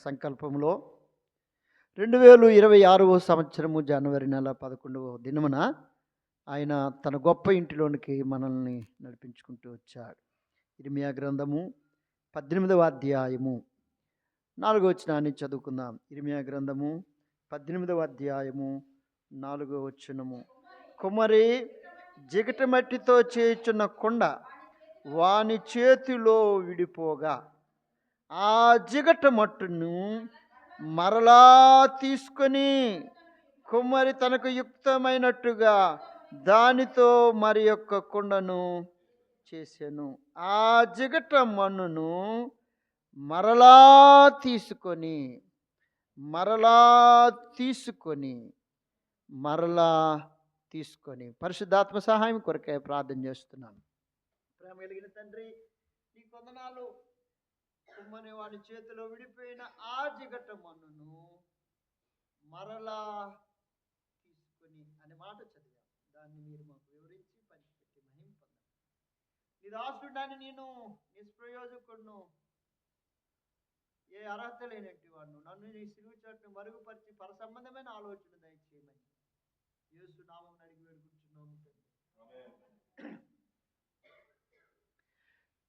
సంకల్పంలో 2026 సంవత్సరము జనవరి నెల 11వ దినమున ఆయన తన గొప్ప ఇంటిలోనికి మనల్ని నడిపించుకుంటూ వచ్చాడు. ఇర్మియా గ్రంథము 18వ అధ్యాయము 4వ వచనాన్ని చదువుకుందాం. ఇర్మియా గ్రంథము 18వ అధ్యాయము 4వ వచనము. కుమ్మరి జిగట మట్టితో చేయుచున్న కొండ వాని చేతిలో విడిపోగా ఆ జిగట మట్టును మరలా తీసుకొని కుమ్మరి తనకు యుక్తమైనట్టుగా దానితో మరి యొక్క కొండను చేసెను. ఆ జిగట మన్నును మరలా తీసుకొని పరిశుద్ధాత్మ సహాయం కొరకే ప్రార్థన చేస్తున్నాను. ప్రేమ కలిగిన తండ్రి, నీ వందనాలు. కుమ్మని వాడి చేతిలో విడిపోయిన ఆ జిగట మన్నును మరలా తీసుకొని అనే మాట చదివాం. దాన్ని మీరు మాకు వివరించి పంచిపెట్టి మహిమ పొందాలి. నీ దాసుడాన్ని నేను నిష్ప్రయోజకుడును, ఏ అర్హత లేనట్టు వాడును. నన్ను నీ సిలువ చాటును మరుగుపరిచి పరసంబంధమైన ఆలోచన దయచేయమని యేసు నామమున అడిగి వేడుకుంటున్నాము తండ్రి.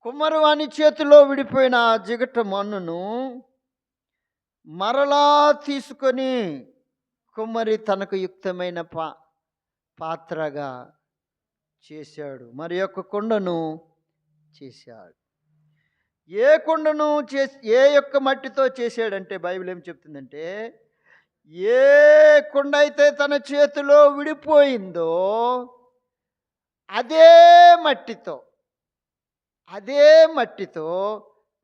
కుమ్మరి వాని చేతిలో విడిపోయిన ఆ జిగట మన్నును మరలా తీసుకొని కుమ్మరి తనకు యుక్తమైన పాత్రగా చేశాడు. మరి యొక్క కొండను చేశాడు. ఏ కొండను ఏ యొక్క మట్టితో చేశాడంటే బైబిల్ ఏం చెప్తుందంటే, ఏ కొండ అయితే తన చేతిలో విడిపోయిందో అదే మట్టితో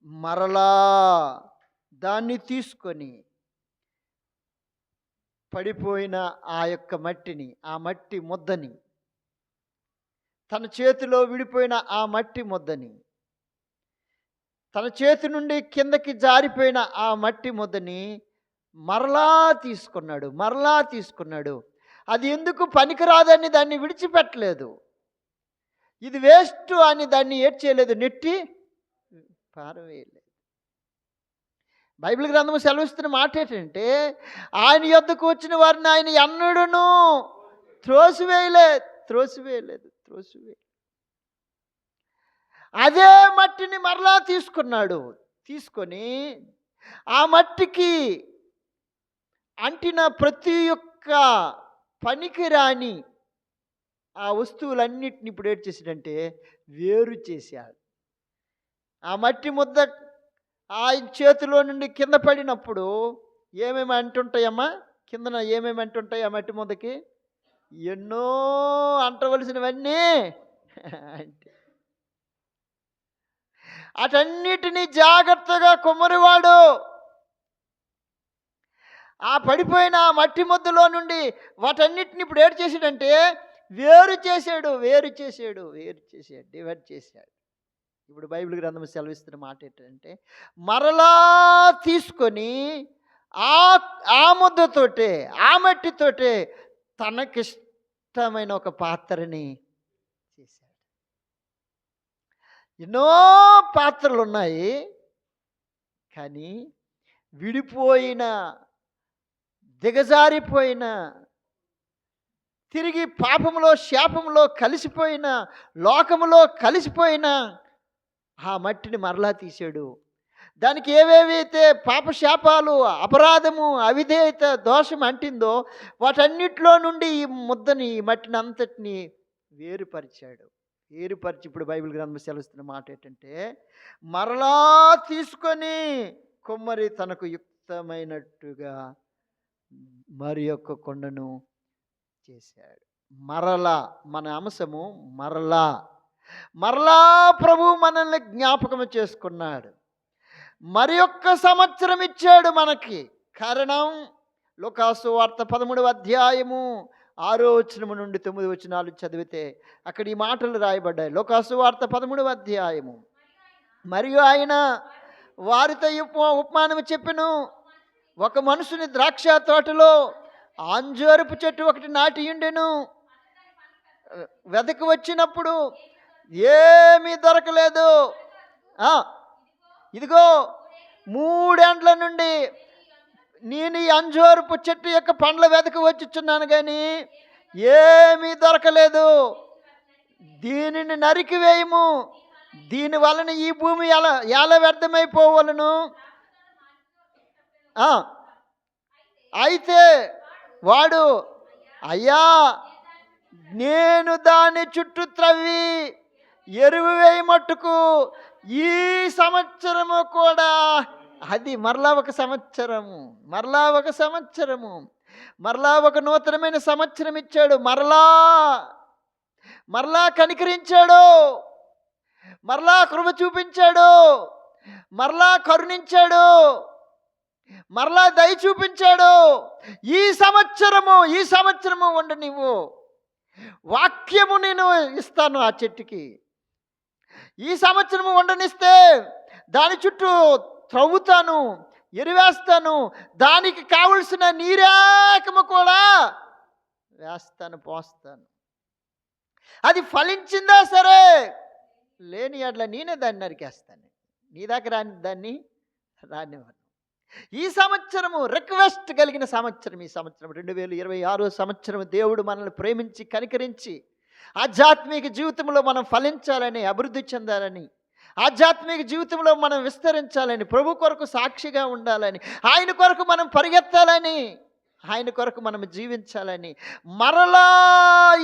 మరలా దాన్ని తీసుకొని పడిపోయిన ఆ యొక్క మట్టిని, ఆ మట్టి ముద్దని, తన చేతిలో విడిపోయిన ఆ మట్టి ముద్దని, తన చేతి నుండి కిందకి జారిపోయిన ఆ మట్టి ముద్దని మరలా తీసుకున్నాడు. అది ఎందుకు పనికిరాదని దాన్ని విడిచిపెట్టలేదు. ఇది వేస్ట్ అని దాన్ని ఏడ్చేయలేదు, నెట్టి పారవేయలేదు. బైబిల్ గ్రంథము సెలవిస్తున్న మాట ఏంటంటే, ఆయన యొద్దకు వచ్చిన వారిని ఆయన ఎన్నడూను త్రోసివేయలేదు. అదే మట్టిని మరలా తీసుకొని ఆ మట్టికి అంటిన ప్రతి ఒక్క పనికిరాని ఆ వస్తువులన్నిటిని ఇప్పుడు ఏం చేసాడంటే వేరు చేశాడు. ఆ మట్టి ముద్ద ఆయన చేతిలో నుండి కింద పడినప్పుడు ఏమేమి అంటుంటాయమ్మా? కిందన ఏమేమి అంటుంటాయి ఆ మట్టి ముద్దకి? ఎన్నో అంటవలసినవన్నీ అంటే అటన్నిటినీ జాగ్రత్తగా కుమ్మరివాడు ఆ పడిపోయిన మట్టి ముద్దలో నుండి వాటన్నిటిని ఇప్పుడు ఏడు చేసాడంటే వేరు చేశాడు, డివైడ్ చేశాడు. ఇప్పుడు బైబిల్ గ్రంథం సెలవిస్తున్న మాట ఏంటంటే, మరలా తీసుకొని ఆ ముద్దతోటే, ఆ మట్టితోటే తనకిష్టమైన ఒక పాత్రని చేశాడు. ఎన్నో పాత్రలు ఉన్నాయి, కానీ విడిపోయిన, దిగజారిపోయిన, తిరిగి పాపములో శాపములో కలిసిపోయిన, లోకములో కలిసిపోయిన ఆ మట్టిని మరలా తీశాడు. దానికి ఏవేవైతే పాపశాపాలు, అపరాధము, అవిధేయత, దోషం అంటిందో వాటన్నిటిలో నుండి ఈ ముద్దని, ఈ మట్టిని అంతటిని వేరుపరిచాడు. ఇప్పుడు బైబిల్ గ్రంథం సెలవుస్తున్న మాట ఏంటంటే, మరలా తీసుకొని కుమ్మరి తనకు యుక్తమైనట్టుగా మరి యొక్క కొండను చేశాడు. మరలా మన అంశము మరలా ప్రభు మనల్ని జ్ఞాపకం చేసుకున్నాడు. మరి ఒక్క సంవత్సరం ఇచ్చాడు మనకి. కారణం లూకాసు వార్త 13వ అధ్యాయము 6వ వచనము నుండి 9 వచనాలు చదివితే అక్కడ ఈ మాటలు రాయబడ్డాయి. లూకాసు వార్త 13వ అధ్యాయము. మరియు ఆయన వారితో ఉపమానము చెప్పెను. ఒక మనుషుని ద్రాక్ష తోటలో అంజూరపు చెట్టు ఒకటి నాటియుండెను. వెదకి వచ్చినప్పుడు ఏమీ దొరకలేదు. ఇదిగో 3 ఏండ్ల నుండి నేను ఈ అంజూరపు చెట్టు యొక్క పండ్ల వెతక వచ్చుచున్నాను కానీ ఏమీ దొరకలేదు. దీనిని నరికివేయము, దీని వలన ఈ భూమి ఎలా వ్యర్థమైపోవలను. అయితే వాడు, అయ్యా నేను దాని చుట్టూ త్రవ్వి ఎరువు వేయమట్టుకు ఈ సంవత్సరము కూడా, అది మరలా ఒక సంవత్సరము, మరలా ఒక నూతనమైన సంవత్సరం ఇచ్చాడు. మరలా కనికరించాడు, మరలా కృప చూపించాడు, మరలా కరుణించాడు, మరలా దయ చూపించాడు. ఈ సంవత్సరము ఉండు, నీవు వాక్యము నేను ఇస్తాను ఆ చెట్టుకి. ఈ సంవత్సరము ఉండనిస్తే దాని చుట్టూ త్రవ్వుతాను, ఎరువేస్తాను, దానికి కావలసిన నీరేకము కూడా వేస్తాను, పోస్తాను. అది ఫలించిందా సరే, లేని అట్లా నేనే దాన్ని నరికేస్తాను. నీ దగ్గర దాన్ని రానివ్వను. ఈ సంవత్సరము రిక్వెస్ట్ కలిగిన సంవత్సరం. ఈ సంవత్సరం 2026 సంవత్సరం దేవుడు మనల్ని ప్రేమించి కనికరించి ఆధ్యాత్మిక జీవితంలో మనం ఫలించాలని, అభివృద్ధి చెందాలని, ఆధ్యాత్మిక జీవితంలో మనం విస్తరించాలని, ప్రభు కొరకు సాక్షిగా ఉండాలని, ఆయన కొరకు మనం పరిగెత్తాలని, ఆయన కొరకు మనం జీవించాలని మరలా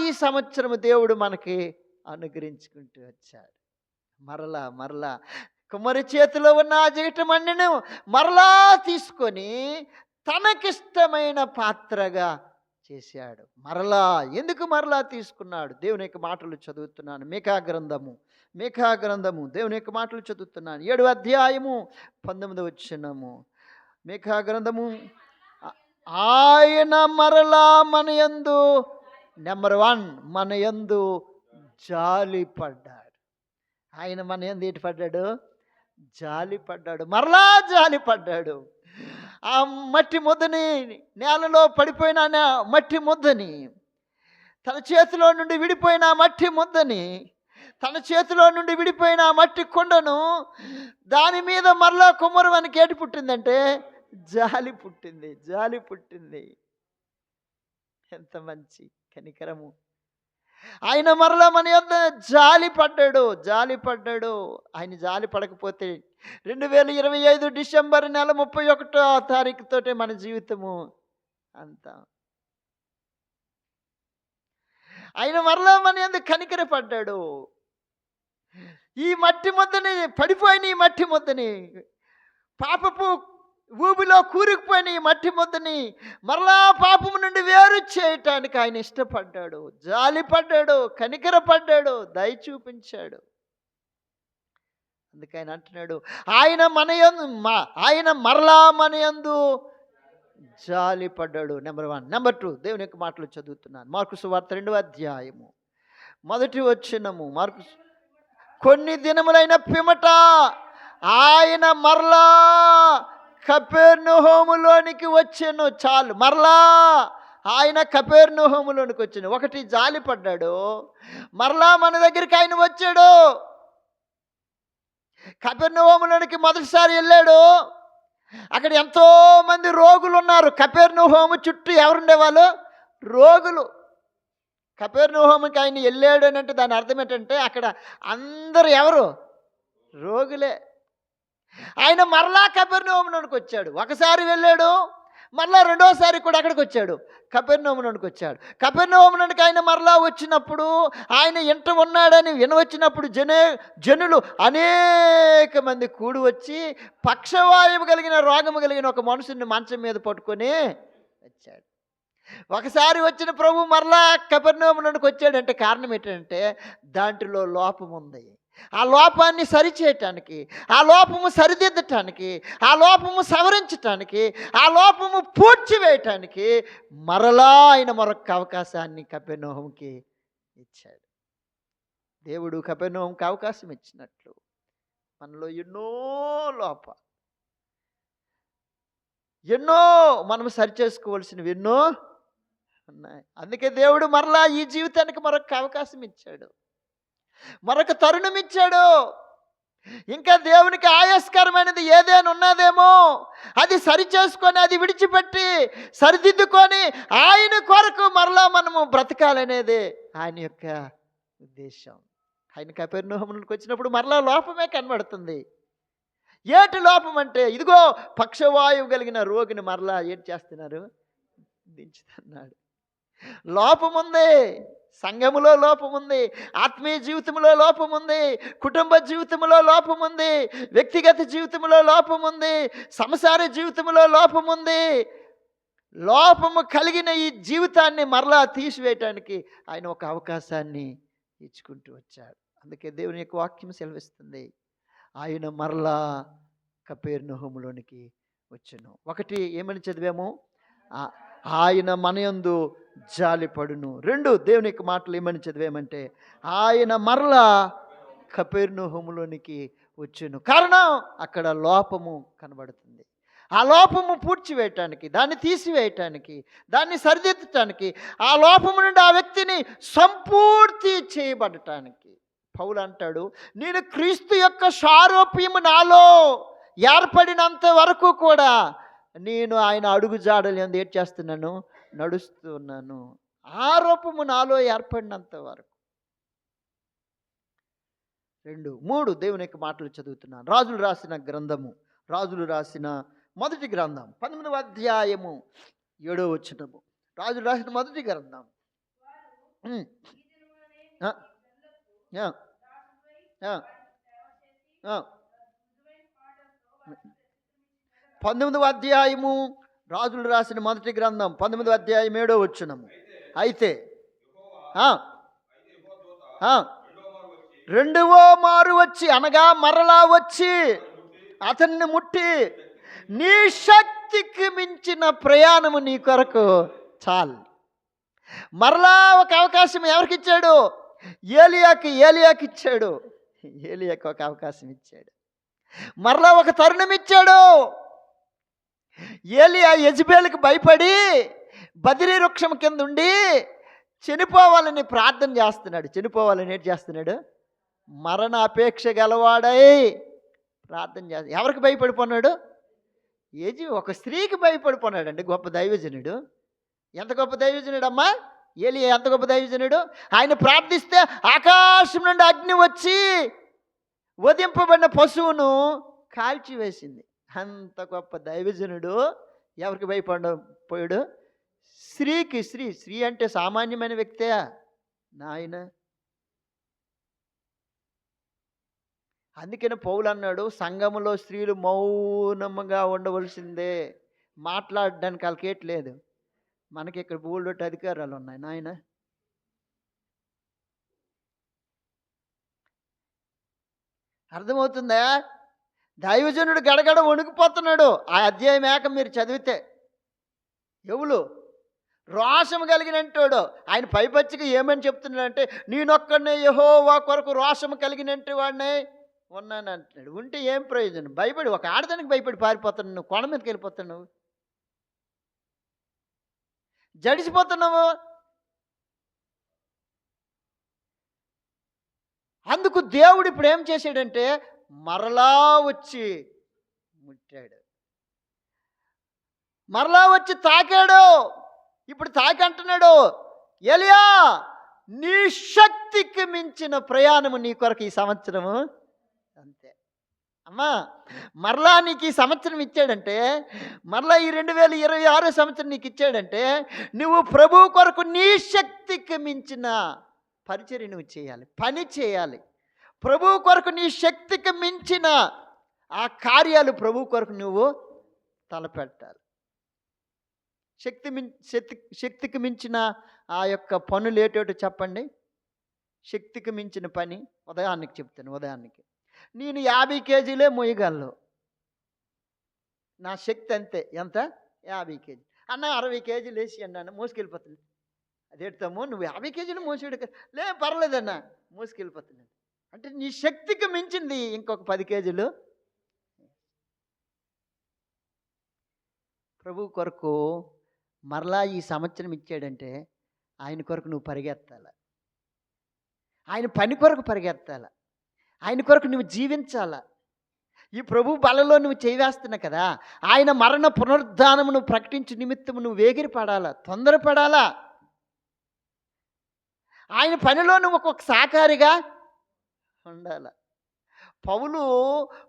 ఈ సంవత్సరము దేవుడు మనకి అనుగ్రహించుకుంటూ వచ్చాడు. మరలా కుమ్మరి చేతిలో ఉన్న ఆ జీవితమన్నిని మరలా తీసుకొని తనకిష్టమైన పాత్రగా చేశాడు. ఎందుకు మరలా తీసుకున్నాడు? దేవుని యొక్క మాటలు చదువుతున్నాను. మీకా గ్రంథము దేవుని యొక్క మాటలు చదువుతున్నాను. 7వ అధ్యాయము 19వ వచనము. మీకా గ్రంథము. ఆయన మరలా మన యందు నెంబర్ 1 మన యందు జాలిపడ్డాడు. ఆయన మన యందు ఏంటి పడ్డాడు? జాలిపడ్డాడు. మరలా జాలిపడ్డాడు. ఆ మట్టి ముద్దని, నేలలో పడిపోయిన మట్టి ముద్దని, తన చేతిలో నుండి విడిపోయిన మట్టి ముద్దని, తన చేతిలో నుండి విడిపోయిన మట్టి కొండను, దాని మీద మరలా కుమ్మరువానికి ఏటి పుట్టిందంటే జాలి పుట్టింది. ఎంత మంచి కనికరము! ఆయన మరలా మన యొద్ద జాలిపడ్డాడు. ఆయన జాలి పడకపోతే 2025 డిసెంబర్ నెల 31వ తారీఖుతోటే మన జీవితము అంతా. ఆయన మరలా మన యొద్ద కనికరపడ్డాడు. ఈ మట్టి ముద్దని, పడిపోయిన ఈ మట్టి ముద్దని, పాపపు ఊబిలో కూరుకుపోయిన ఈ మట్టి ముద్దని మరలా పాపము నుండి వేరు చేయటానికి ఆయన ఇష్టపడ్డాడు, జాలిపడ్డాడు, కనికరపడ్డాడు, దయ చూపించాడు. అందుకే ఆయన అంటున్నాడు, ఆయన మరలా మన యందు జాలిపడ్డాడు. నెంబర్ 1. నెంబర్ 2 దేవుని యొక్క మాటలు చదువుతున్నాను. మార్కు సువార్త 2వ అధ్యాయము 1వ వచనము. కొన్ని దినములైన పిమ్మట ఆయన మరలా కపెర్నహూములోనికి వచ్చెను. చాలు, మరలా ఆయన కపెర్నహూములోనికి వచ్చాను. 1 జాలిపడ్డాడు, మరలా మన దగ్గరికి ఆయన వచ్చాడు. కపెర్నహూములోనికి మొదటిసారి వెళ్ళాడు. అక్కడ ఎంతో మంది రోగులు ఉన్నారు. కపెర్నహూము చుట్టూ ఎవరుండేవాళ్ళు? రోగులు. కపెర్నహూముకి ఆయన వెళ్ళాడు అని అంటే దాని అర్థం ఏంటంటే అక్కడ అందరూ ఎవరు? రోగులే. ఆయన మరలా కపెర్నహూములోనికి వచ్చాడు. ఒకసారి వెళ్ళాడు, మరలా రెండోసారి కూడా అక్కడికి వచ్చాడు, కపెర్నహూములోనికి వచ్చాడు. కపెర్నహూములోనికి ఆయన మరలా వచ్చినప్పుడు, ఆయన ఇంట ఉన్నాడని వినవచ్చినప్పుడు జనులు అనేక మంది కూడి వచ్చి పక్షవాయువు కలిగిన రోగము కలిగిన ఒక మనుషుని మంచం మీద పట్టుకొని వచ్చాడు. ఒకసారి వచ్చిన ప్రభు మరలా కపెర్నహూములోనికి వచ్చాడంటే కారణం ఏంటంటే దాంట్లో లోపం ఉంది. ఆ లోపాన్ని సరిచేయటానికి, ఆ లోపము సరిదిద్దటానికి, ఆ లోపము సవరించటానికి, ఆ లోపము పూడ్చివేయటానికి మరలా ఆయన మరొక అవకాశాన్ని కపెర్నహూముకి ఇచ్చాడు. దేవుడు కపెర్నహూముకి అవకాశం ఇచ్చినట్లు మనలో ఎన్నో మనం సరిచేసుకోవాల్సినవి ఎన్నో ఉన్నాయి. అందుకే దేవుడు మరలా ఈ జీవితానికి మరొక అవకాశం ఇచ్చాడు, మరొక తరుణం ఇచ్చాడు. ఇంకా దేవునికి ఆయాస్కరమైనది ఏదైనా ఉన్నదేమో అది సరి చేసుకొని, అది విడిచిపెట్టి సరిదిద్దుకొని ఆయన కొరకు మరలా మనము బ్రతకాలనేదే ఆయన యొక్క ఉద్దేశం. ఆయన కపెర్నహూములోకి వచ్చినప్పుడు మరలా లోపమే కనబడుతుంది. ఏటి లోపం అంటే, ఇదిగో పక్షవాయువు కలిగిన రోగిని మరలా ఏం చేస్తున్నారు, దించుతున్నాడు. లోపముంది, సంఘములో లోపముంది, ఆత్మీయ జీవితంలో లోపముంది, కుటుంబ జీవితంలో లోపముంది, వ్యక్తిగత జీవితంలో లోపముంది, సంసార జీవితంలో లోపముంది. లోపము కలిగిన ఈ జీవితాన్ని మరలా తీసివేయటానికి ఆయన ఒక అవకాశాన్ని ఇచ్చుకుంటూ వచ్చాడు. అందుకే దేవుని యొక్క వాక్యం సెలవిస్తుంది, ఆయన మరలా కపెర్నహూములోనికి వచ్చెను. ఒకటి ఏమని చదివాము, ఆయన మనయందు జాలిపడును. రెండు, దేవుని యొక్క మాటలు ఏమని చదివామంటే, ఆయన మరలా కపెర్నహూములోనికి వచ్చెను. కారణం, అక్కడ లోపము కనబడుతుంది. ఆ లోపము పూడ్చివేయటానికి, దాన్ని తీసివేయటానికి, దాన్ని సరిదిద్దటానికి, ఆ లోపము నుండి ఆ వ్యక్తిని సంపూర్తి చేయబడటానికి పౌలు అంటాడు, నేను క్రీస్తు యొక్క సారూప్యము నాలో ఏర్పడినంత వరకు కూడా నేను ఆయన అడుగు జాడలు ఏం చేస్తున్నాను, నడుస్తున్నాను. ఆ రూపము నాలో ఏర్పడినంత వరకు. రెండు, మూడు, దేవుని యొక్క మాటలు చదువుతున్నాను. రాజులు రాసిన గ్రంథము, రాజులు రాసిన మొదటి గ్రంథం 18వ అధ్యాయము 7వ వచనము. రాజులు రాసిన మొదటి గ్రంథం 19వ అధ్యాయము, రాజులు రాసిన మొదటి గ్రంథం 19వ అధ్యాయం 7వ వచనము. అయితే రెండవ మారు వచ్చి, అనగా మరలా వచ్చి అతన్ని ముట్టి, నీ శక్తికి మించిన ప్రయాణము నీ కొరకు చాలు. మరలా ఒక అవకాశం ఎవరికి ఇచ్చాడు, ఏలియాకి ఇచ్చాడు. ఏలియాకి ఒక అవకాశం ఇచ్చాడు. మరలా ఒక తరుణం ఇచ్చాడు. ఏలియా యెజబెలుకు భయపడి బదిరీ వృక్షం కింద ఉండి చనిపోవాలని ప్రార్థన చేస్తున్నాడు. చనిపోవాలని ఏం చేస్తున్నాడు, మరణ అపేక్ష గలవాడై ప్రార్థన చేస్తాడు. ఎవరికి భయపడిపోన్నాడు, ఒక స్త్రీకి భయపడిపోన్నాడు అండి. గొప్ప దైవజనుడు. ఎంత గొప్ప దైవజనుడు అమ్మా ఏలియా, ఎంత గొప్ప దైవజనుడు. ఆయన ప్రార్థిస్తే ఆకాశం నుండి అగ్ని వచ్చి వధింపబడిన పశువును కాల్చివేసింది. అంత గొప్ప దైవజనుడు ఎవరికి భయపడిపోయాడు, స్త్రీకి. స్త్రీ అంటే సామాన్యమైన వ్యక్తే నాయన. అందుకని పౌలు అన్నాడు, సంఘములో స్త్రీలు మౌనముగా ఉండవలసిందే, మాట్లాడడానికి వాళ్ళకేట్లేదు. మనకి ఇక్కడ బోల్డొట్టి అధికారాలు ఉన్నాయి నాయన. అర్థమవుతుందా? దైవజనుడు గడగడ వణికిపోతున్నాడు. ఆ అధ్యాయం ఏక మీరు చదివితే, ఎవరు రోషము కలిగినంటాడు. ఆయన పైపచ్చిగా ఏమని చెప్తున్నాడంటే, నేనొక్కడనే యెహోవా కొరకు రోషము కలిగినంటే వాడినే ఉన్నాను అంటున్నాడు. ఉంటే ఏం ప్రయోజనం? భయపడి, ఒక ఆడదానికి భయపడి పారిపోతున్నావు నువ్వు, కొండ మీదకి వెళ్ళిపోతున్నావు, జడిసిపోతున్నావు. అందుకు దేవుడు ఇప్పుడు ఏం చేశాడంటే, మరలా వచ్చి ముట్టాడు, మరలా వచ్చి తాకాడు. ఇప్పుడు తాకి అంటున్నాడు, ఏలియా నీ శక్తికి మించిన ప్రయాణము నీ కొరకు ఈ సంవత్సరము. అంతే అమ్మా, మరలా నీకు ఈ సంవత్సరం ఇచ్చాడంటే, మరలా ఈ 2026 సంవత్సరం నీకు ఇచ్చాడంటే, నువ్వు ప్రభు కొరకు నీ శక్తికి మించిన పరిచర్య నువ్వు చేయాలి, పని చేయాలి. ప్రభు కొరకు నీ శక్తికి మించిన ఆ కార్యాలు ప్రభు కొరకు నువ్వు తలపెట్టాలి. శక్తికి మించిన ఆ యొక్క పనులు ఏటోటో చెప్పండి. శక్తికి మించిన పని ఉదయానికి చెప్తాను. ఉదయానికి నేను 50 కేజీలే మోయగలను, నా శక్తి అంతే. ఎంత? 50 కేజీ. అన్న 60 కేజీలు వేసి అన్నాను, మోసుకెళ్ళిపోతుంది. అదేడతాము, నువ్వు 50 కేజీలు మోసేడు లే, పర్లేదన్నా, మోసుకెళ్ళిపోతున్నాను అంటే నీ శక్తికి మించింది ఇంకొక 10 కేజీలు ప్రభు కొరకు మరలా ఈ సంవత్సరం ఇచ్చాడంటే, ఆయన కొరకు నువ్వు పరిగెత్తాల, ఆయన పని కొరకు పరిగెత్తాల. ఆయన కొరకు నువ్వు జీవించాలా. ఈ ప్రభు బలలో నువ్వు చేవేస్తున్నావు కదా, ఆయన మరణ పునరుద్ధానము నువ్వు ప్రకటించు నిమిత్తము నువ్వు వేగిరి పడాలా, తొందరపడాలా. ఆయన పనిలో నువ్వు ఒక్కొక్క సహకారిగా ఉండాల. పౌలు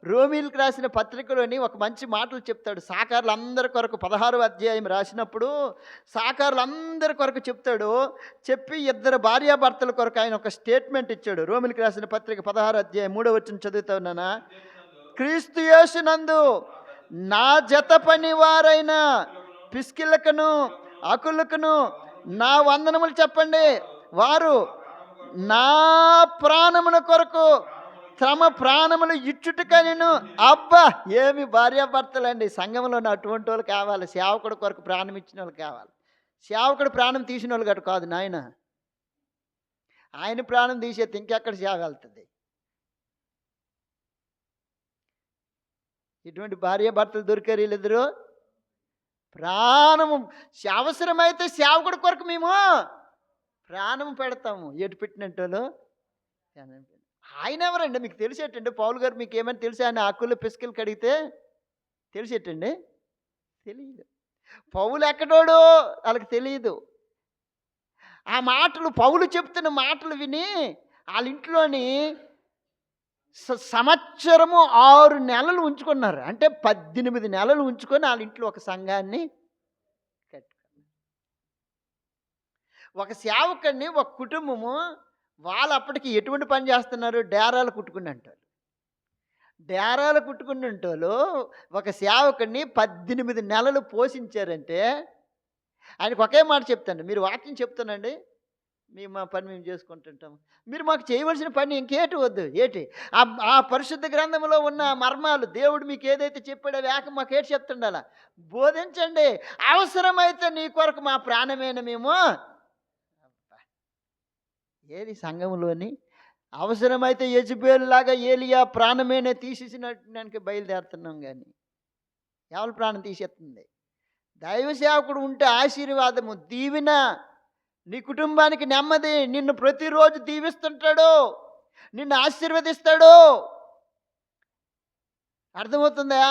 రోమీలకు రాసిన పత్రికలోని ఒక మంచి మాటలు చెప్తాడు. సాకారులందరి కొరకు 16వ అధ్యాయం రాసినప్పుడు సాకారులందరి కొరకు చెప్తాడు. చెప్పి 2 భార్యాభర్తల కొరకు ఆయన ఒక స్టేట్మెంట్ ఇచ్చాడు. రోమీలకు రాసిన పత్రిక 16వ అధ్యాయం 3వ వచనం చదువుతా ఉన్నానా. క్రీస్తు యేసునందు నా జత పని వారైన పిస్కిళ్ళకును అకులకును నా వందనములు చెప్పండి. వారు నా ప్రాణముల కొరకు తమ ప్రాణములు ఇచ్చుటకనిను. అబ్బా, ఏమి భార్యాభర్తలండి. సంఘంలో అటువంటి వాళ్ళు కావాలి. సేవకుడు కొరకు ప్రాణం ఇచ్చిన వాళ్ళు కావాలి. సేవకుడు ప్రాణం తీసిన వాళ్ళు గట్టు కాదు నాయన. ఆయన ప్రాణం తీసేది ఇంకెక్కడ సేవ వెళ్తుంది. ఇటువంటి భార్యాభర్తలు దొరికారు వీళ్ళిద్దరు. ప్రాణము అవసరమైతే సేవకుడి కొరకు మేము ప్రాణం పెడతాము. ఎటు పెట్టినట్టు ఆయన ఎవరండి మీకు తెలిసేటండి. పౌలు గారు మీకు ఏమైనా తెలిసా? ఆయన ఆకులు పిసుకలు కడిగితే తెలిసేటండి? తెలియదు. పౌలు ఎక్కడోడు వాళ్ళకి తెలియదు. ఆ మాటలు పౌలు చెప్తున్న మాటలు విని వాళ్ళ ఇంట్లోని సంవత్సరము 6 నెలలు ఉంచుకున్నారు. అంటే 18 నెలలు ఉంచుకొని వాళ్ళ ఇంట్లో ఒక సంఘాన్ని కట్టుకున్నారు. ఒక సేవకుడిని ఒక కుటుంబము వాళ్ళు అప్పటికి ఎటువంటి పని చేస్తున్నారు? డేరాలు కుట్టుకుని అంటారు. డేరాలు కుట్టుకుని అంటోళ్ళు ఒక సేవకుడిని 18 నెలలు పోషించారంటే ఆయనకు ఒకే మాట చెప్తాను. మీరు వాక్యం చెప్తానండి, మేము మా పని మేము చేసుకుంటుంటాం, మీరు మాకు చేయవలసిన పని ఇంకేటి వద్దు. ఏటి ఆ పరిశుద్ధ గ్రంథంలో ఉన్న మర్మాలు దేవుడు మీకు ఏదైతే చెప్పాడో వేక మాకు ఏటి చెప్తుండాలా? బోధించండి. అవసరమైతే నీ కొరకు మా ప్రాణమైన మేము. ఏది సంఘంలోని అవసరమైతే యెజబెల్లాగా ఏలియా ప్రాణమేనే తీసేసినట్టుకి బయలుదేరుతున్నాం. కానీ ఎవరి ప్రాణం తీసేస్తుంది? దైవ సేవకుడు ఉంటే ఆశీర్వాదము, దీవెన, నీ కుటుంబానికి నెమ్మది. నిన్ను ప్రతిరోజు దీవిస్తుంటాడు, నిన్ను ఆశీర్వదిస్తాడు. అర్థమవుతుందా?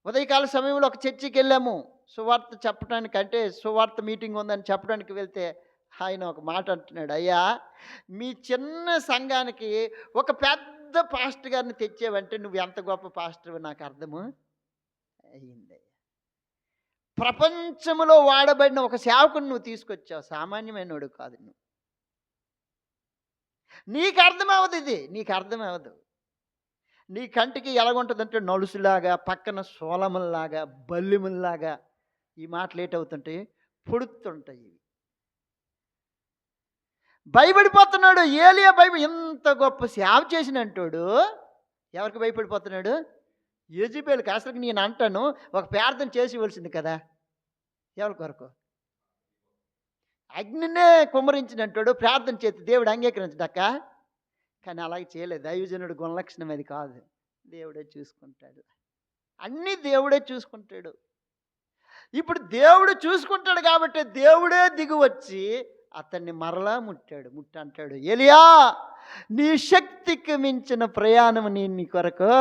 ఉదయకాల సమయంలో ఒక చర్చికి వెళ్ళాము సువార్త చెప్పడానికి. అంటే సువార్త మీటింగ్ ఉందని చెప్పడానికి వెళ్తే ఆయన ఒక మాట అంటున్నాడు. అయ్యా, మీ చిన్న సంఘానికి ఒక పెద్ద పాస్టర్ గారిని తెచ్చేవంటే నువ్వు ఎంత గొప్ప పాస్టర్ నాకు అర్థము అయ్యింది. ప్రపంచంలో వాడబడిన ఒక సేవకుని నువ్వు తీసుకొచ్చావు. సామాన్యమైనడు కాదు నువ్వు. నీకు అర్థమవదు. ఇది నీకు అర్థమవదు. నీ కంటికి ఎలాగుంటుందంటే నలుసులాగా, పక్కన సోలముల్లాగా, బల్లిముల్లాగా ఈ మాటలు ఏటవుతుంటాయి? పొడుతుంటాయి. భయపడిపోతున్నాడు ఏలియా. ఇంత గొప్ప సేవ చేసినంటాడు ఎవరికి భయపడిపోతున్నాడు? యెజబెలుకి. అసలు నేను అంటాను, ఒక ప్రార్థన చేసి ఇవ్వాల్సింది కదా. ఎవరి కొరకు? అగ్నినే కుమ్మరించినంటాడు. ప్రార్థన చేసి దేవుడు అంగీకరించదక్క. కానీ అలాగే చేయలేదు. దైవజనుడు గుణలక్షణం అది కాదు. దేవుడే చూసుకుంటాడు. అన్నీ దేవుడే చూసుకుంటాడు. ఇప్పుడు దేవుడు చూసుకుంటాడు కాబట్టి దేవుడే దిగి వచ్చి అతన్ని మరలా అంటాడు, ఏలియా, నీ శక్తికి మించిన ప్రయాణం నేను నీ కొరకు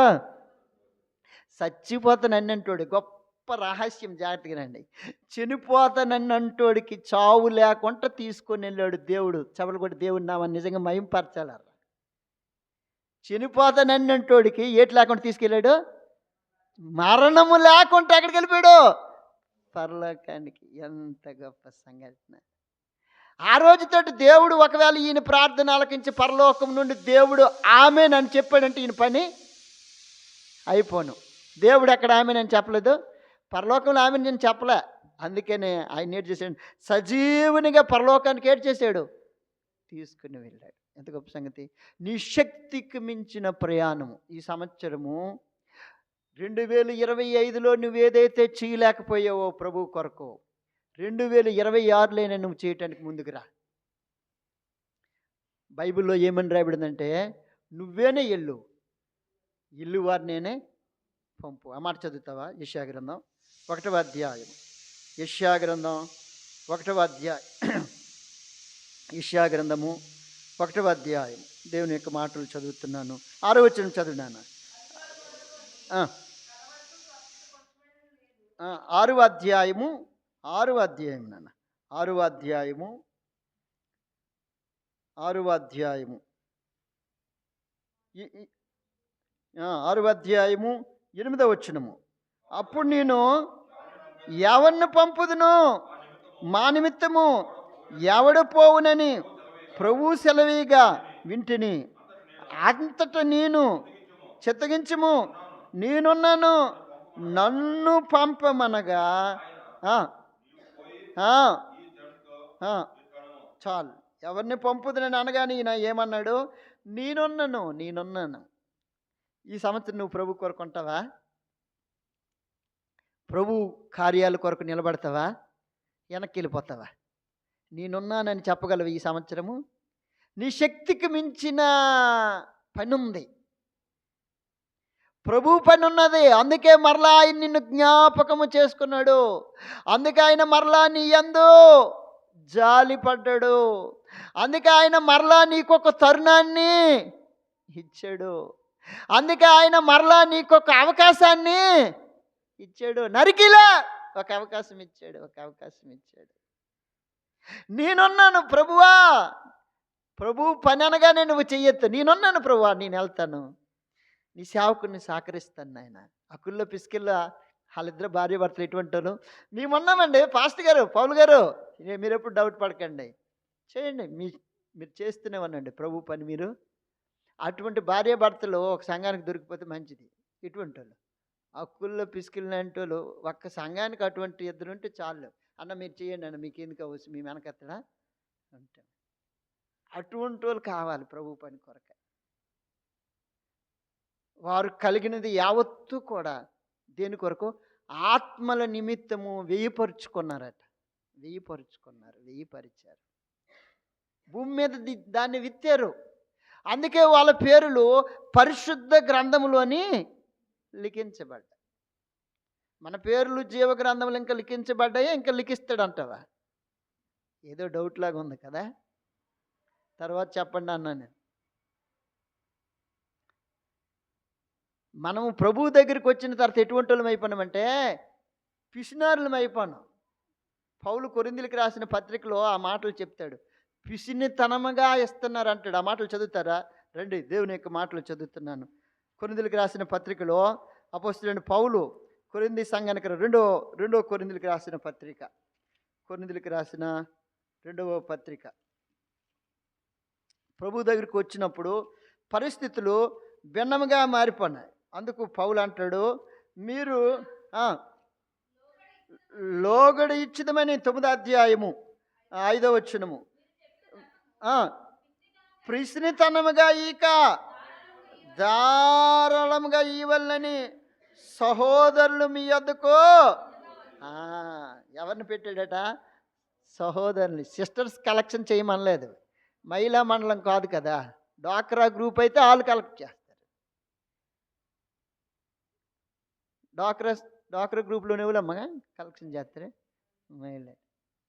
చచ్చిపోతానంటోడు. గొప్ప రహస్యం, జాగ్రత్తగా రండి. చనిపోతానంటోడికి చావు లేకుండా తీసుకొని వెళ్ళాడు దేవుడు. చెప్పలు కూడా దేవుడు నామని నిజంగా మహింపరచాల. చనిపోతానంటోడికి ఏటి లేకుండా తీసుకెళ్ళాడు? మరణము లేకుండా ఎక్కడికి వెళ్ళిపోయాడు? పరలోకానికి. ఎంత గొప్ప సంఘటన. ఆ రోజుతోటి దేవుడు ఒకవేళ ఈయన ప్రార్థన ఆలకించి పరలోకం నుండి దేవుడు ఆమేనని చెప్పాడంటే ఈయన పని అయిపోను. దేవుడు ఎక్కడ ఆమేనని చెప్పలేదు, పరలోకంలో ఆమేనని నేను చెప్పలే. అందుకనే ఆయన ఏడు చేశాడు? సజీవునిగా పరలోకానికి ఏడు చేశాడు? తీసుకుని వెళ్ళాడు. ఎంత గొప్ప సంగతి. నీ శక్తికి మించిన ప్రయాణము. ఈ సంవత్సరము 2025లో నువ్వేదైతే చేయలేకపోయావో ప్రభు కొరకు, 2026లోనే నువ్వు చేయటానికి ముందుకు రా. బైబిల్లో ఏమని రాయబడిందంటే, నువ్వేనే ఇల్లు వారు నేనే పంపు. ఆ మాట చదువుతావా? యెషయా గ్రంథం 1వ అధ్యాయం. యెషయా గ్రంథం 1వ అధ్యాయం. యెషయా గ్రంథము 1వ అధ్యాయం దేవుని యొక్క మాటలు చదువుతున్నాను. 6వ వచనం చదివినాను. 6వ అధ్యాయము 6వ అధ్యాయం నాన్న 6వ అధ్యాయము 6వ అధ్యాయము 6వ అధ్యాయము 8వ వచనము. అప్పుడు నేను ఎవరిని పంపుదును, మా నిమిత్తము ఎవడు పోవునని ప్రభువు సెలవీగా వింటిని. అంతట నేను చిత్తగించుము, నేనున్నాను, నన్ను పంపమనగా చాలు. ఎవరిని పంపుదునని అనగానే ఈయన ఏమన్నాడు? నేనున్నాను. ఈ సంవత్సరం నువ్వు ప్రభు కొరకు ఉంటావా? ప్రభు కార్యాల కొరకు నిలబడతావా? వెనక్కి వెళ్ళిపోతావా? నేనున్నానని చెప్పగలవు ఈ సంవత్సరము? నీ శక్తికి మించిన పని ఉంది, ప్రభు పని ఉన్నది. అందుకే మరలా ఆయన నిన్ను జ్ఞాపకము చేసుకున్నాడు. అందుకే ఆయన మరలా నీ యందు జాలిపడ్డాడు. అందుకే ఆయన మరలా నీకొక తరుణాన్ని ఇచ్చాడు. అందుకే ఆయన మరలా నీకొక అవకాశాన్ని ఇచ్చాడు. నరికిలా ఒక అవకాశం ఇచ్చాడు. నేనున్నాను ప్రభువా. ప్రభు పని అనగానే నువ్వు చెయ్యొద్దు. నేనున్నాను ప్రభువా, నేను వెళ్తాను, నీ సేవకుని సహకరిస్తాను నాయన. అకుల్లో పిసికిల్లో వాళ్ళిద్దరు భార్య భర్తలు ఎటువంటి వాళ్ళు? మేమున్నామండి పాస్టర్ గారు, పౌలు గారు, మీరు ఎప్పుడు డౌట్ పడకండి, చేయండి. మీరు చేస్తూనే ఉండండి ప్రభు పని. మీరు అటువంటి భార్య భర్తలు ఒక సంఘానికి దొరికిపోతే మంచిది. ఇటువంటి వాళ్ళు అక్కుల్లో పిసికిల్ని అంటే వాళ్ళు ఒక్క సంఘానికి అటువంటి ఇద్దరు ఉంటే చాలు. అన్న మీరు చేయండి అన్న, మీకు ఎందుకు అవ్వచ్చు, మీ వెనకెత్తడా అంటే అటువంటి వాళ్ళు కావాలి ప్రభు పని కొరక. వారు కలిగినది యావత్తు కూడా దేని కొరకు? ఆత్మల నిమిత్తము వేయపరుచుకున్నారట. వేయపరిచారు. భూమి మీద దాన్ని విత్తారు. అందుకే వాళ్ళ పేర్లు పరిశుద్ధ గ్రంథములోని లిఖించబడ్డాయి. మన పేర్లు జీవ గ్రంథములు ఇంకా లిఖించబడ్డాయి, ఇంకా లిఖిస్తాడంటావా? ఏదో డౌట్ లాగా ఉంది కదా. తర్వాత చెప్పండి అన్నా నేను. మనము ప్రభువు దగ్గరికి వచ్చిన తర్వాత ఎటువంటి వాళ్ళం అయిపోయినామంటే పిసినారులం అయిపోయాం. పౌలు కొరింథీయులకు రాసిన పత్రికలో ఆ మాటలు చెప్తాడు. పిసినితనముగా ఇస్తున్నారు అంటాడు. ఆ మాటలు చదువుతారా? రండి, దేవుని యొక్క మాటలు చదువుతున్నాను. కొరింథీయులకు రాసిన పత్రికలో అపోస్తలుడైన పౌలు కొరింథీ సంఘానికి రెండో కొరింథీయులకు రాసిన పత్రిక, కొరింథీయులకు రాసిన 2వ పత్రిక. ప్రభు దగ్గరికి వచ్చినప్పుడు పరిస్థితులు భిన్నముగా మారిపోయినాయి. అందుకు పౌలు అంటాడు, మీరు లోగడ ఇచ్చిదమని 9వ అధ్యాయము 5వ వచనము. ప్రిస్నితనముగా ఈక ధారాళముగా ఇవ్వాలని సహోదరులు మీ యొద్దకు ఎవరిని పెట్టాడట? సహోదరుని. సిస్టర్స్ కలెక్షన్ చేయమనలేదు. మహిళా మండలం కాదు కదా. డ్వాక్రా గ్రూప్ అయితే వాళ్ళు కలెక్ట్ చేస్తారు. డ్వాక్రా గ్రూప్లోనే ఎవరమ్మా కలెక్షన్ చేస్తారు? మహిళ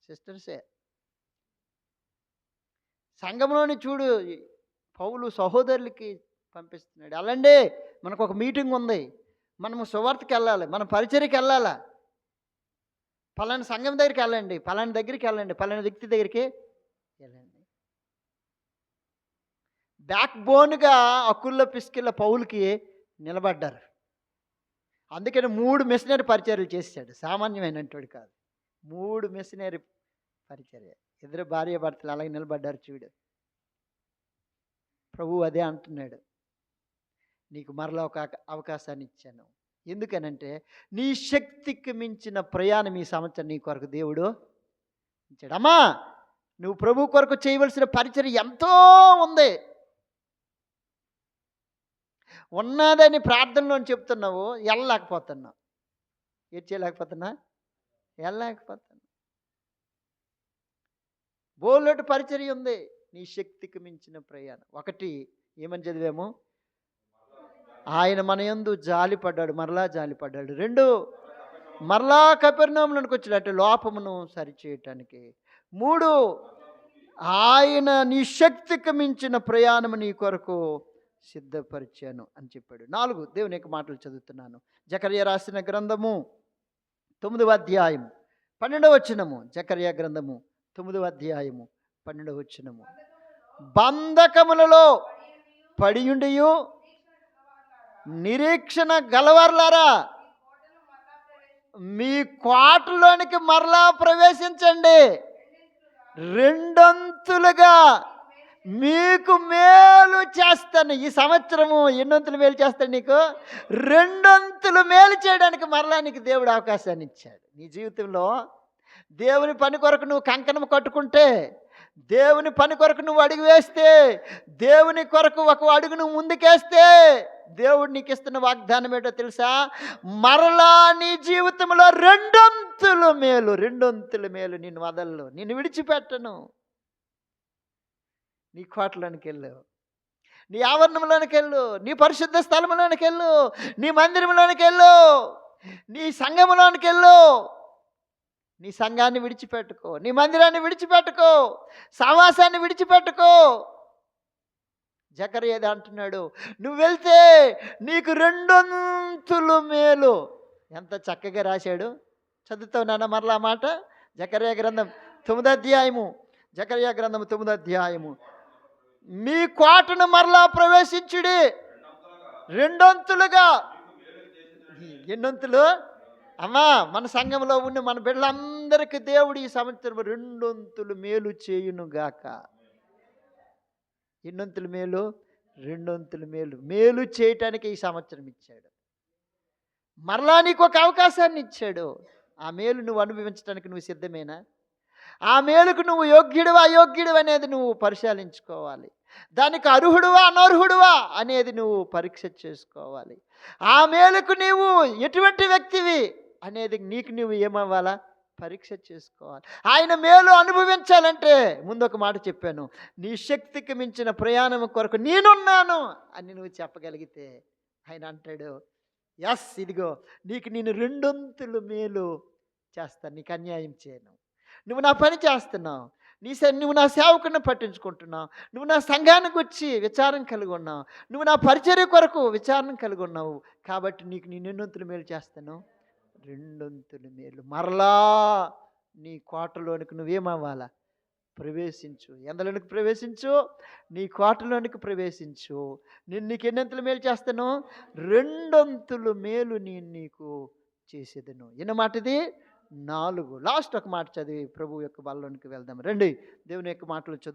సిస్టర్సే. సంఘంలోని చూడు, పౌలు సహోదరులకి పంపిస్తున్నాడు. అలాండి మనకు ఒక మీటింగ్ ఉంది, మనము సువార్తకి వెళ్ళాలి, మన పరిచర్యకి వెళ్ళాలా, పలానా సంఘం దగ్గరికి వెళ్ళండి, పలానా దగ్గరికి వెళ్ళండి, పలానా వ్యక్తి దగ్గరికి వెళ్ళండి. బ్యాక్ బోన్గా అకుల్లో పిసికిళ్ళ పౌలుకి నిలబడ్డారు. అందుకని 3 మిషనరీ పరిచర్యలు చేశాడు. సామాన్యమైనటువంటి కాదు. 3 మిషనరీ పరిచర్య. ఇద్దరు భార్య భర్తలు అలాగే నిలబడ్డారు. చూడు, ప్రభువు అదే అంటున్నాడు, నీకు మరలా ఒక అవకాశాన్ని ఇచ్చాను. ఎందుకనంటే నీ శక్తికి మించిన ప్రయాణం ఈ సంవత్సరం నీ కొరకు దేవుడు ఇచ్చాడు. అమ్మా, నువ్వు ప్రభు కొరకు చేయవలసిన పరిచర్య ఎంతో ఉంది. ఉన్నదని ప్రార్థనలో చెప్తున్నావు, వెళ్ళలేకపోతున్నావు. ఏం చేయలేకపోతున్నా? వెళ్ళలేకపోతున్నా. బోలెడు పరిచర్య ఉంది. నీ శక్తికి మించిన ప్రయాణం. 1 ఏమని చదివాము? ఆయన మన యందు జాలిపడ్డాడు, మరలా జాలిపడ్డాడు. 2 మరలా కపెర్నహూములోనికి వచ్చాడు, అంటే లోపమును సరిచేయటానికి. 3 ఆయన నీ శక్తికి మించిన ప్రయాణం నీ కొరకు సిద్ధపరిచాను అని చెప్పాడు. 4 దేవుని యొక్క మాటలు చదువుతున్నాను. జకర్యా రాసిన గ్రంథము 9వ అధ్యాయము 12వ వచనము. జకర్యా గ్రంథము 9వ అధ్యాయము 12వ వచనము. బంధకములలో పడియుండియు నిరీక్షణ గలవర్లారా, మీ కోటలోనికి మరలా ప్రవేశించండి, రెండొంతులుగా మీకు మేలు చేస్తాను. ఈ సంవత్సరము ఎన్నొంతులు మేలు చేస్తాడు నీకు? రెండొంతులు మేలు చేయడానికి మరలా నీకు దేవుడు అవకాశాన్ని ఇచ్చాడు. నీ జీవితంలో దేవుని పని కొరకు నువ్వు కంకణం కట్టుకుంటే, దేవుని పని కొరకు నువ్వు అడుగు వేస్తే, దేవుని కొరకు ఒక అడుగు నువ్వు ముందుకేస్తే, దేవుడు నీకు ఇస్తున్న వాగ్దానం ఏంటో తెలుసా? మరలా నీ జీవితంలో రెండొంతులు మేలు నిన్ను వదలను, నిన్ను విడిచిపెట్టను. నీ కోటలోనికి వెళ్ళు, నీ ఆవరణంలోనికి వెళ్ళు, నీ పరిశుద్ధ స్థలంలోనికి వెళ్ళు, నీ మందిరంలోనికి వెళ్ళు, నీ సంఘంలోనికి వెళ్ళు. నీ సంఘాన్ని విడిచిపెట్టుకో, నీ మందిరాన్ని విడిచిపెట్టుకో, సహవాసాన్ని విడిచిపెట్టుకో. జకర్యా అంటున్నాడు, నువ్వు వెళ్తే నీకు రెండొంతులు మేలు. ఎంత చక్కగా రాశాడు. చదువుతావు నాన్న మరలా మాట. జకర్యా గ్రంథం 9వ అధ్యాయము. జకర్యా గ్రంథం 9వ అధ్యాయము. మీ కోటను మరలా ప్రవేశించుడి, రెండొంతులుగా. ఎన్నొంతులు అమ్మా? మన సంఘంలో ఉన్న మన బిడ్డలందరికీ దేవుడు ఈ సంవత్సరం రెండొంతులు మేలు చేయునుగాక. ఎన్నొంతులు మేలు? రెండొంతులు మేలు చేయటానికి ఈ సంవత్సరం ఇచ్చాడు. మరలా నీకు ఒక అవకాశాన్ని ఇచ్చాడు. ఆ మేలు నువ్వు అనుభవించడానికి నువ్వు సిద్ధమేనా? ఆ మేలుకు నువ్వు యోగ్యుడివా అయోగ్యుడివా అనేది నువ్వు పరిశీలించుకోవాలి. దానికి అర్హుడువా అనర్హుడువా అనేది నువ్వు పరీక్ష చేసుకోవాలి. ఆ మేలుకు నీవు ఎటువంటి వ్యక్తివి అనేది నీకు నువ్వు ఏమవ్వాలా? పరీక్ష చేసుకోవాలి. ఆయన మేలు అనుభవించాలంటే ముందు ఒక మాట చెప్పాను, నీ శక్తికి మించిన ప్రయాణం కొరకు నేనున్నాను అని నువ్వు చెప్పగలిగితే ఆయన అంటాడు, ఎస్ ఇదిగో నేను రెండొంతులు మేలు చేస్తాను, నీకు అన్యాయం చేయను. నువ్వు నా పని చేస్తున్నావు, నువ్వు నా సేవకుని పట్టించుకుంటున్నావు, నువ్వు నా సంఘానికి వచ్చి విచారం కలిగి ఉన్నావు, నువ్వు నా పరిచర్య కొరకు విచారణ కలిగి ఉన్నావు, కాబట్టి నేను ఎన్నొంతులు మేలు చేస్తాను? రెండొంతులు మేలు. మరలా నీ కోటలోనికి నువ్వేమవ్వాలా? ప్రవేశించు. ఎందులోనికి ప్రవేశించు? నీ కోటలోనికి ప్రవేశించు. నీకు ఎన్నొంతులు మేలు చేస్తాను? రెండొంతులు మేలు నేను నీకు చేసేదను. ఎన్నమాట ఇది? 4. లాస్ట్ ఒక మాట చదివి ప్రభు యొక్క బలలోనికి వెళ్దాం రండి. దేవుని యొక్క మాటలు చదువు.